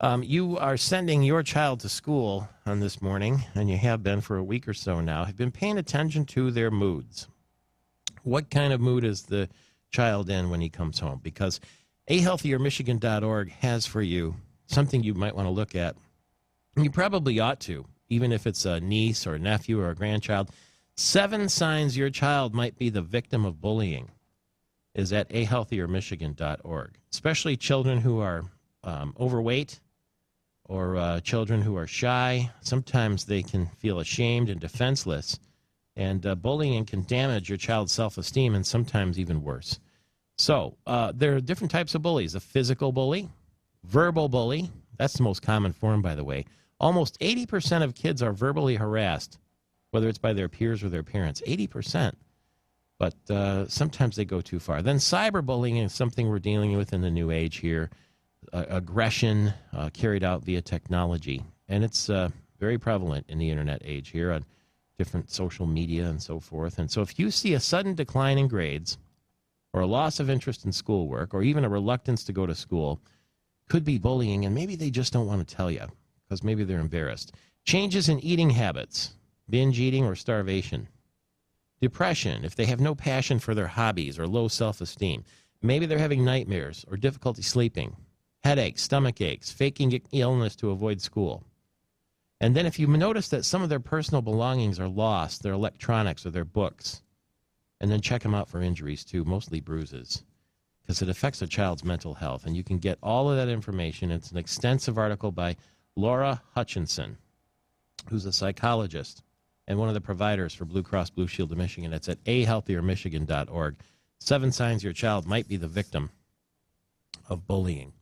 You are sending your child to school on this morning, and you have been for a week or so now. Have been paying attention to their moods. What kind of mood is the child in when he comes home? Because ahealthiermichigan.org has for you something you might want to look at. You probably ought to, even if it's a niece or a nephew or a grandchild. 7 signs your child might be the victim of bullying is at ahealthiermichigan.org, especially children who are overweight or children who are shy. Sometimes they can feel ashamed and defenseless, and bullying can damage your child's self-esteem and sometimes even worse. So there are different types of bullies. A physical bully, verbal bully. That's the most common form, by the way. Almost 80% of kids are verbally harassed, whether it's by their peers or their parents. 80%. But sometimes they go too far. Then cyberbullying is something we're dealing with in the new age here. Aggression carried out via technology. And it's very prevalent in the internet age here on different social media and so forth. And so if you see a sudden decline in grades or a loss of interest in schoolwork or even a reluctance to go to school, could be bullying, and maybe they just don't want to tell you because maybe they're embarrassed. Changes in eating habits, binge eating or starvation. Depression, if they have no passion for their hobbies or low self-esteem. Maybe they're having nightmares or difficulty sleeping. Headaches, stomach aches, faking illness to avoid school. And then if you notice that some of their personal belongings are lost, their electronics or their books, and then check them out for injuries too, mostly bruises, because it affects a child's mental health. And you can get all of that information. It's an extensive article by Laura Hutchinson, who's a psychologist and one of the providers for Blue Cross Blue Shield of Michigan. It's at ahealthiermichigan.org. 7 signs your child might be the victim of bullying.